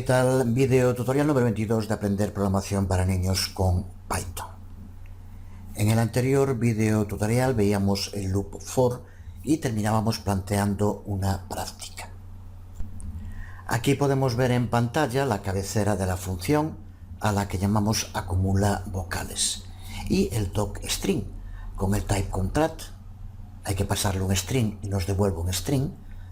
tal? Video tutorial número 22 de aprender programación para niños con Python. En el anterior video tutorial veíamos el loop for y terminábamos planteando una práctica. Aquí podemos ver en pantalla la cabecera de la función a la que llamamos acumula vocales y el toCstring con el type contract. Hay que pasarle un string y nos devuelve un string.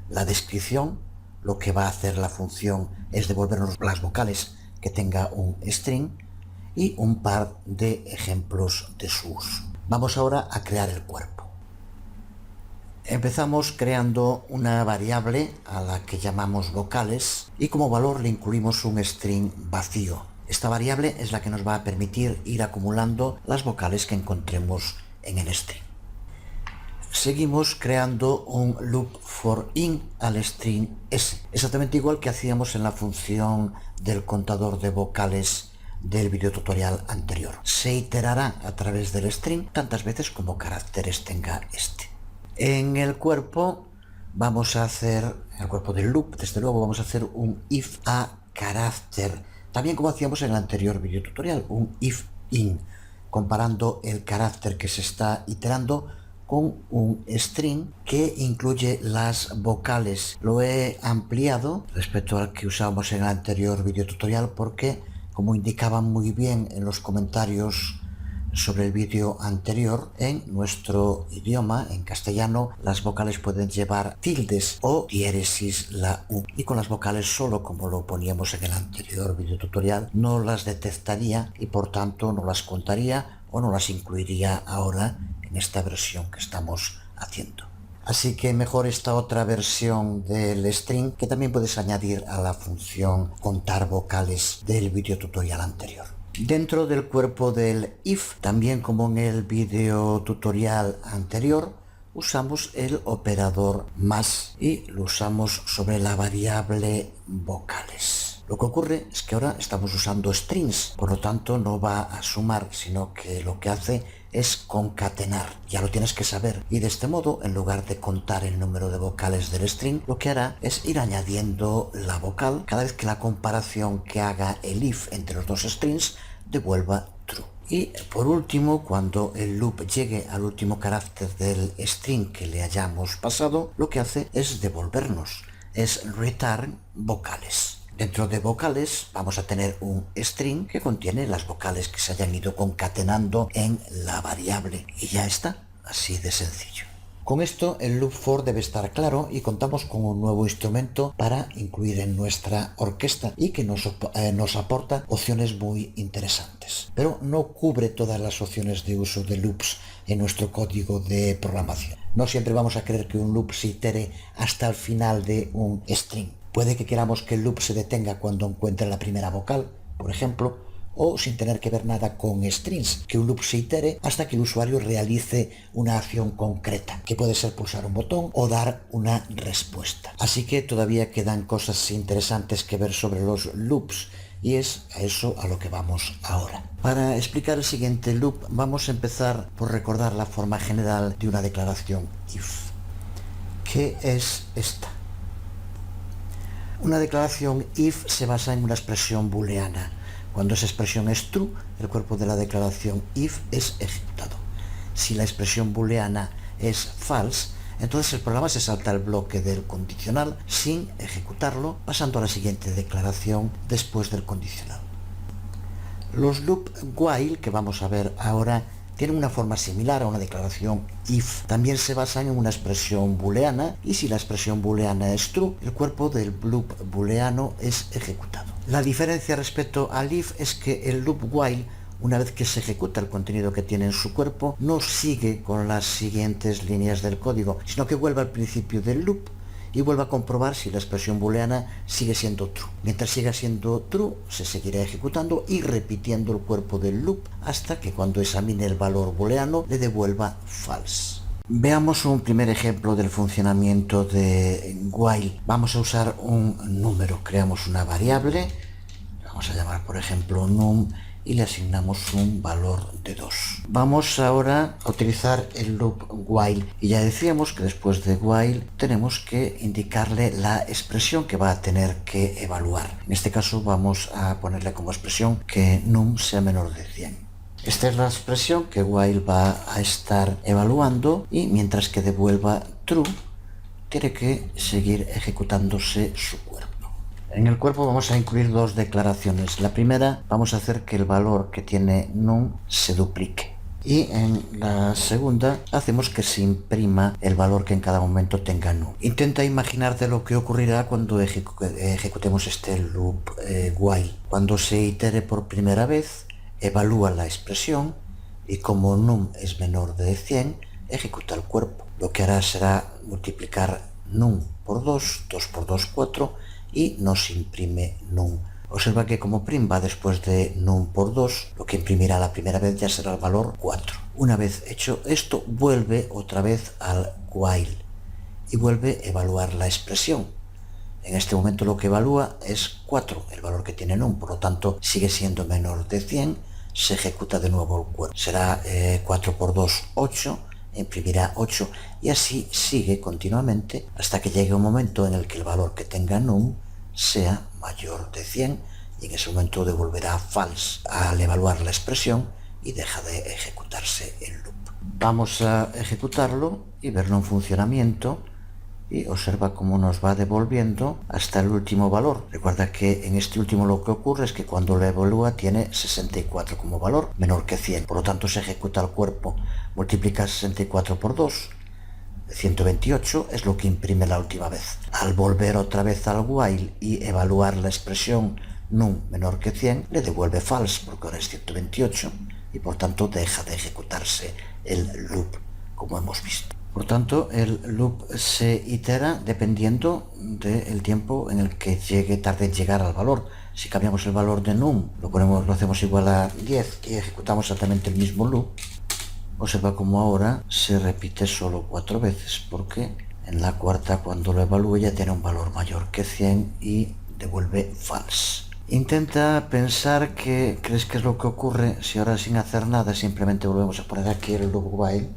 La descripción, lo que va a hacer la función es devolvernos las vocales que tenga un string y un par de ejemplos de su uso. Vamos ahora a crear el cuerpo. Empezamos creando una variable a la que llamamos vocales y como valor le incluimos un string vacío. Esta variable es la que nos va a permitir ir acumulando las vocales que encontremos en el string. Seguimos creando un loop for in al string s, exactamente igual que hacíamos en la función del contador de vocales del videotutorial anterior. Se iterará a través del string tantas veces como caracteres tenga este. En el cuerpo vamos a hacer, en el cuerpo del loop, desde luego vamos a hacer un if a carácter, también como hacíamos en el anterior videotutorial, un if in, comparando el carácter que se está iterando con un string que incluye las vocales. Lo he ampliado respecto al que usábamos en el anterior videotutorial porque, como indicaban muy bien en los comentarios sobre el vídeo anterior, en nuestro idioma, en castellano, las vocales pueden llevar tildes o diéresis la U, y con las vocales solo, como lo poníamos en el anterior videotutorial, no las detectaría y por tanto no las contaría o no las incluiría ahora en esta versión que estamos haciendo. Así que mejor esta otra versión del string que también puedes añadir a la función contar vocales del videotutorial anterior. Dentro del cuerpo del if, también como en el videotutorial anterior, usamos el operador más y lo usamos sobre la variable vocales. Lo que ocurre es que ahora estamos usando strings, por lo tanto no va a sumar, sino que lo que hace es concatenar. Ya lo tienes que saber. Y de este modo, en lugar de contar el número de vocales del string, lo que hará es ir añadiendo la vocal cada vez que la comparación que haga el if entre los dos strings devuelva true. Y por último, cuando el loop llegue al último carácter del string que le hayamos pasado, lo que hace es devolvernos, es return vocales. Dentro de vocales vamos a tener un string que contiene las vocales que se hayan ido concatenando en la variable. Y ya está, así de sencillo. Con esto el loop for debe estar claro y contamos con un nuevo instrumento para incluir en nuestra orquesta y que nos aporta opciones muy interesantes. Pero no cubre todas las opciones de uso de loops en nuestro código de programación. No siempre vamos a querer que un loop se itere hasta el final de un string. Puede que queramos que el loop se detenga cuando encuentre la primera vocal, por ejemplo, o sin tener que ver nada con strings, que un loop se itere hasta que el usuario realice una acción concreta, que puede ser pulsar un botón o dar una respuesta. Así que todavía quedan cosas interesantes que ver sobre los loops y es a eso a lo que vamos ahora. Para explicar el siguiente loop vamos a empezar por recordar la forma general de una declaración if. ¿Qué es esta? Una declaración if se basa en una expresión booleana. Cuando esa expresión es true, el cuerpo de la declaración if es ejecutado. Si la expresión booleana es false, entonces el programa se salta el bloque del condicional sin ejecutarlo, pasando a la siguiente declaración después del condicional. Los loop while, que vamos a ver ahora, tienen una forma similar a una declaración if. También se basan en una expresión booleana y si la expresión booleana es true, el cuerpo del loop booleano es ejecutado. La diferencia respecto al if es que el loop while, una vez que se ejecuta el contenido que tiene en su cuerpo, no sigue con las siguientes líneas del código, sino que vuelve al principio del loop y vuelve a comprobar si la expresión booleana sigue siendo true. Mientras siga siendo true, se seguirá ejecutando y repitiendo el cuerpo del loop hasta que cuando examine el valor booleano le devuelva false. Veamos un primer ejemplo del funcionamiento de while. Vamos a usar un número. Creamos una variable, vamos a llamar por ejemplo num y le asignamos un valor de 2. Vamos ahora a utilizar el loop while y ya decíamos que después de while tenemos que indicarle la expresión que va a tener que evaluar. En este caso vamos a ponerle como expresión que num sea menor de 100. Esta es la expresión que while va a estar evaluando y mientras que devuelva true tiene que seguir ejecutándose su cuerpo. En el cuerpo vamos a incluir dos declaraciones. La primera, vamos a hacer que el valor que tiene num se duplique. Y en la segunda, hacemos que se imprima el valor que en cada momento tenga num. Intenta imaginarte lo que ocurrirá cuando ejecutemos este loop while. Cuando se itere por primera vez, evalúa la expresión y como num es menor de 100, ejecuta el cuerpo. Lo que hará será multiplicar num por 2, 2 por 2, 4, y nos imprime num. Observa que como prim va después de num por 2, lo que imprimirá la primera vez ya será el valor 4. Una vez hecho esto, vuelve otra vez al while y vuelve a evaluar la expresión. En este momento lo que evalúa es 4, el valor que tiene num, por lo tanto sigue siendo menor de 100, se ejecuta de nuevo el cuerpo. Será 4 por 2, 8, imprimirá 8 y así sigue continuamente hasta que llegue un momento en el que el valor que tenga num sea mayor de 100 y en ese momento devolverá false al evaluar la expresión y deja de ejecutarse el loop. Vamos a ejecutarlo y verlo en funcionamiento y observa cómo nos va devolviendo hasta el último valor. Recuerda que en este último lo que ocurre es que cuando lo evalúa tiene 64 como valor, menor que 100. Por lo tanto se ejecuta el cuerpo, multiplica 64 por 2, 128 es lo que imprime la última vez. Al volver otra vez al while y evaluar la expresión num menor que 100, le devuelve false porque ahora es 128 y por tanto deja de ejecutarse el loop, como hemos visto. Por tanto, el loop se itera dependiendo del tiempo en el que tarde en llegar al valor. Si cambiamos el valor de num, lo hacemos igual a 10 y ejecutamos exactamente el mismo loop, observa como ahora se repite solo 4 veces, porque en la cuarta, cuando lo evalúe, ya tiene un valor mayor que 100 y devuelve false. Intenta pensar qué crees que es lo que ocurre si ahora sin hacer nada simplemente volvemos a poner aquí el loop while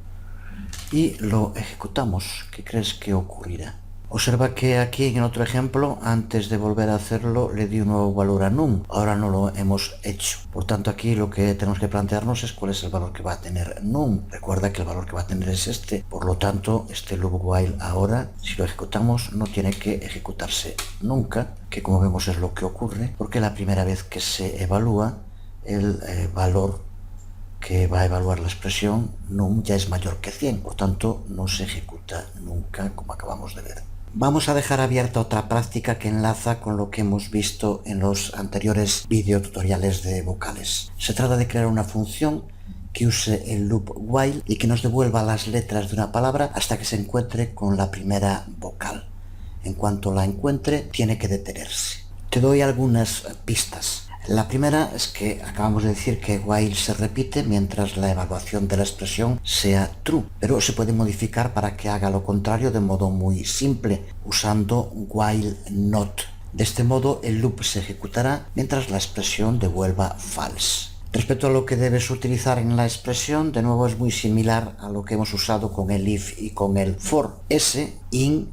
y lo ejecutamos. ¿Qué crees que ocurrirá? Observa que aquí en el otro ejemplo, antes de volver a hacerlo, le di un nuevo valor a num. Ahora no lo hemos hecho. Por tanto, aquí lo que tenemos que plantearnos es cuál es el valor que va a tener num. Recuerda que el valor que va a tener es este. Por lo tanto, este loop while ahora, si lo ejecutamos, no tiene que ejecutarse nunca, que como vemos es lo que ocurre, porque la primera vez que se evalúa, el valor que va a evaluar la expresión num ya es mayor que 100, por tanto no se ejecuta nunca, como acabamos de ver. Vamos a dejar abierta otra práctica que enlaza con lo que hemos visto en los anteriores videotutoriales de vocales. Se trata de crear una función que use el loop while y que nos devuelva las letras de una palabra hasta que se encuentre con la primera vocal. En cuanto la encuentre, tiene que detenerse. Te doy algunas pistas. La primera es que acabamos de decir que while se repite mientras la evaluación de la expresión sea true, pero se puede modificar para que haga lo contrario de modo muy simple, usando while not. De este modo el loop se ejecutará mientras la expresión devuelva false. Respecto a lo que debes utilizar en la expresión, de nuevo es muy similar a lo que hemos usado con el if y con el for. S, in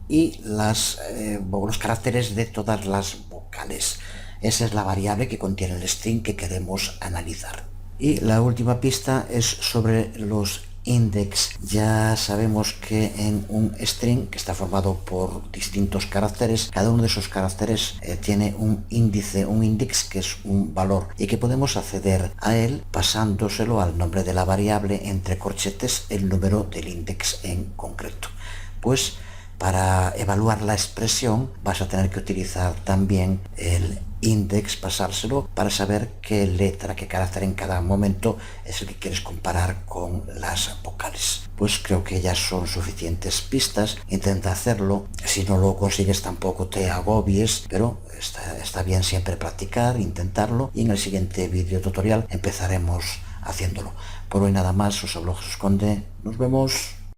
y los caracteres de todas las vocales. Esa es la variable que contiene el string que queremos analizar. Y la última pista es sobre los index. Ya sabemos que en un string que está formado por distintos caracteres, cada uno de esos caracteres tiene un índice, un index que es un valor y que podemos acceder a él pasándoselo al nombre de la variable entre corchetes el número del index en concreto. Pues para evaluar la expresión vas a tener que utilizar también el index, pasárselo para saber qué letra, qué carácter en cada momento es el que quieres comparar con las vocales. Pues creo que ya son suficientes pistas. Intenta hacerlo. Si no lo consigues tampoco te agobies, pero está bien siempre practicar, intentarlo, y en el siguiente video tutorial empezaremos haciéndolo. Por hoy nada más, os hablo Jesús Conde. Nos vemos.